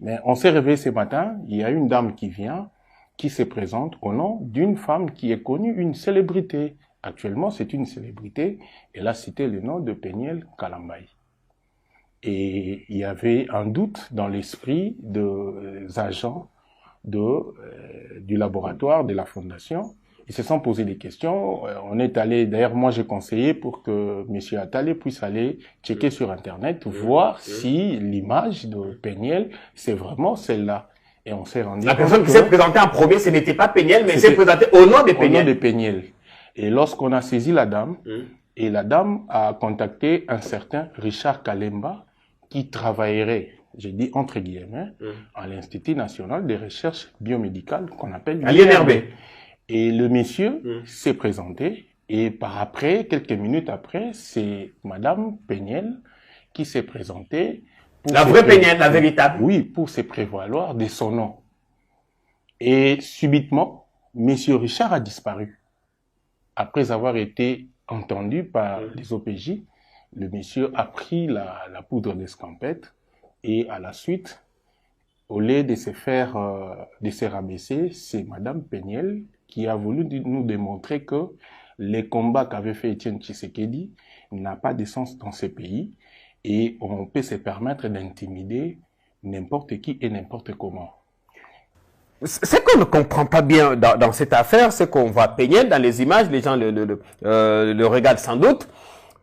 Mais on s'est réveillé ce matin, il y a une dame qui vient, qui se présente au nom d'une femme qui est connue, une célébrité. Actuellement, c'est une célébrité. Elle a cité le nom de Péniel Kalambaye. Et il y avait un doute dans l'esprit des agents du laboratoire, de la fondation. Ils se sont posé des questions. On est allé, d'ailleurs, moi j'ai conseillé pour que M. Attalé puisse aller checker sur Internet, voir si l'image de Péniel, c'est vraiment celle-là. Et on s'est rendu La personne qui s'est présentée en premier, ce n'était pas Péniel, mais s'est présentée au nom de Péniel. Au nom de Péniel. Et lorsqu'on a saisi la dame, et la dame a contacté un certain Richard Kalemba, qui travaillerait, j'ai dit entre guillemets, à l'Institut national de recherche biomédicale qu'on appelle l'INRB. Et le monsieur s'est présenté, et par après, quelques minutes après, c'est Madame Péniel qui s'est présentée. La vraie Péniel, la véritable. Oui, pour se prévaloir de son nom. Et subitement, Monsieur Richard a disparu. Après avoir été entendu par les OPJ, le monsieur a pris la poudre d'escampette et à la suite, au lieu de se rabaisser, c'est Madame Péniel qui a voulu nous démontrer que les combats qu'avait fait Étienne Tshisekedi n'a pas de sens dans ce pays et on peut se permettre d'intimider n'importe qui et n'importe comment. Ce qu'on ne comprend pas bien dans cette affaire, c'est qu'on voit Péniel dans les images, les gens le regardent sans doute.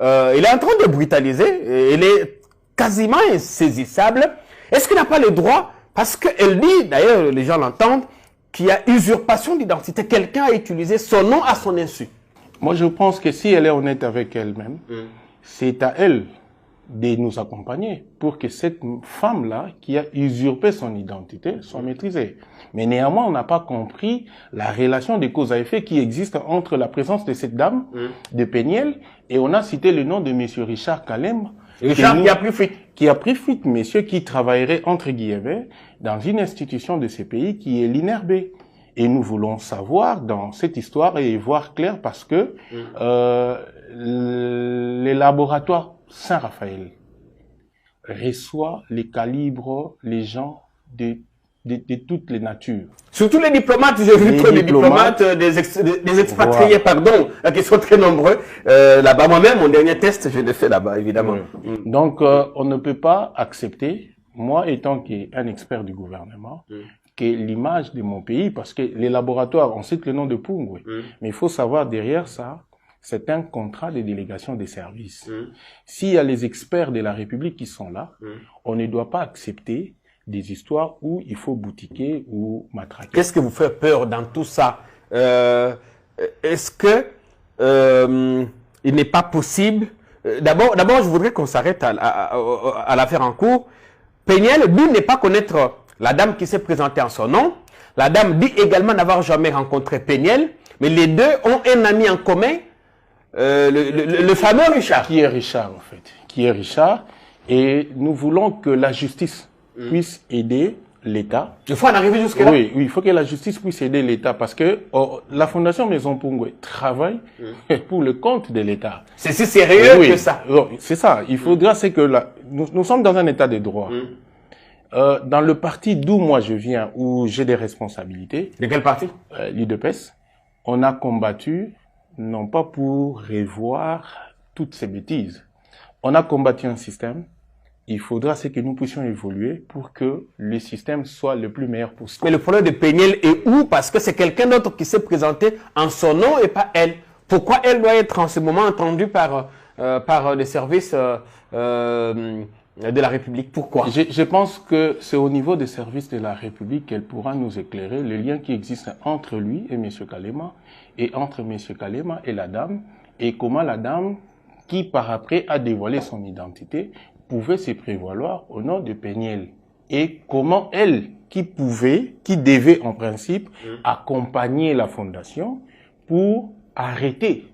Il est en train de brutaliser, il est quasiment insaisissable. Est-ce qu'il n'a pas le droit, parce qu'elle dit, d'ailleurs les gens l'entendent, qu'il y a usurpation d'identité, quelqu'un a utilisé son nom à son insu. Moi je pense que si elle est honnête avec elle-même, c'est à elle de nous accompagner pour que cette femme-là, qui a usurpé son identité, soit maîtrisée. Mais néanmoins, on n'a pas compris la relation de cause à effet qui existe entre la présence de cette dame, de Péniel, et on a cité le nom de monsieur Richard Kalemba. Richard qui a pris fuite. Qui a pris fuite, monsieur, qui travaillerait, entre guillemets, dans une institution de ce pays qui est l'INRB. Et nous voulons savoir dans cette histoire et voir clair parce que les laboratoires Saint-Raphaël reçoit les calibres, les gens de toutes les natures. Surtout les diplomates, j'ai vu les diplomates, des expatriés, pardon, qui sont très nombreux. Là-bas, moi-même, mon dernier test, je l'ai fait là-bas, évidemment. Donc, on ne peut pas accepter, moi étant un expert du gouvernement, que l'image de mon pays, parce que les laboratoires, on cite le nom de Pungwe, mais il faut savoir derrière ça, c'est un contrat de délégation des services. S'il y a les experts de la République qui sont là, on ne doit pas accepter des histoires où il faut boutiquer ou matraquer. Qu'est-ce qui vous fait peur dans tout ça? Est-ce que il n'est pas possible? D'abord, je voudrais qu'on s'arrête à l'affaire en cours. Péniel, lui, n'est pas connaître la dame qui s'est présentée en son nom. La dame dit également n'avoir jamais rencontré Péniel, mais les deux ont un ami en commun. Le fameux Richard. Qui est Richard, en fait? Qui est Richard? Et nous voulons que la justice puisse aider l'État. Il faut en arriver jusque-là. Oui, il faut que la justice puisse aider l'État parce que la Fondation Maison Pungwe travaille pour le compte de l'État. C'est si sérieux que ça. C'est ça. Il faudra, c'est que nous sommes dans un État de droit. Dans le parti d'où moi je viens, où j'ai des responsabilités. De quel parti? L'UDPS. On a combattu non pas pour revoir toutes ces bêtises. On a combattu un système. Il faudra c'est que nous puissions évoluer pour que le système soit le plus meilleur possible. Mais le problème de Péniel est où? Parce que c'est quelqu'un d'autre qui s'est présenté en son nom et pas elle. Pourquoi elle doit être en ce moment entendue par les services de la République? Pourquoi? Je pense que c'est au niveau des services de la République qu'elle pourra nous éclairer le lien qui existe entre lui et M. Kalema et entre M. Kalema et la dame et comment la dame qui par après a dévoilé son identité pouvait se prévaloir au nom de Péniel et comment elle qui devait en principe accompagner la fondation pour arrêter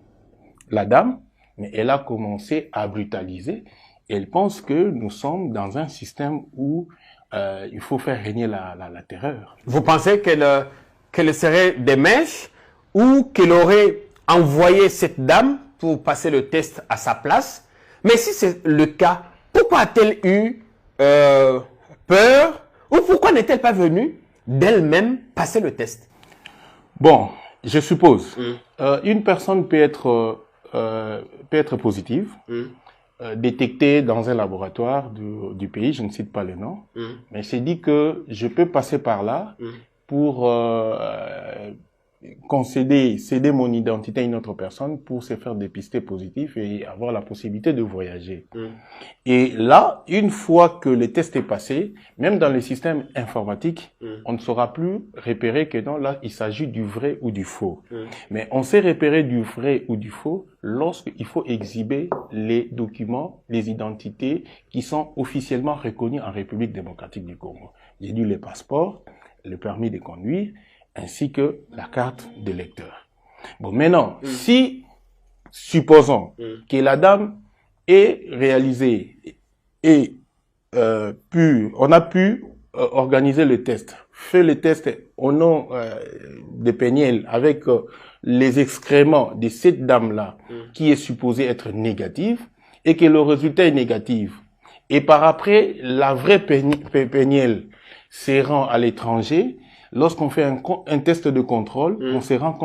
la dame, mais elle a commencé à brutaliser. Elle pense que nous sommes dans un système où il faut faire régner la terreur. Vous pensez qu'elle serait des mèches ou qu'elle aurait envoyé cette dame pour passer le test à sa place? Mais si c'est le cas, pourquoi a-t-elle eu peur ou pourquoi n'est-elle pas venue d'elle-même passer le test? Bon, je suppose. Une personne peut être positive, détectée dans un laboratoire du pays, je ne cite pas le nom, mais c'est dit que je peux passer par là pour céder mon identité à une autre personne pour se faire dépister positif et avoir la possibilité de voyager. Et là, une fois que le test est passé, même dans les systèmes informatiques, on ne saura plus repérer que non, là, il s'agit du vrai ou du faux. Mais on sait repérer du vrai ou du faux lorsqu'il faut exhiber les documents, les identités qui sont officiellement reconnues en République démocratique du Congo. J'ai dit les passeports, le permis de conduire, ainsi que la carte d'électeur. Bon, maintenant, si, supposons que la dame ait réalisé et on a pu organiser le test, fait le test au nom de Peniel avec les excréments de cette dame-là qui est supposée être négative et que le résultat est négatif. Et par après, la vraie Peniel se rend à l'étranger. Lorsqu'on fait un test de contrôle, on se rend compte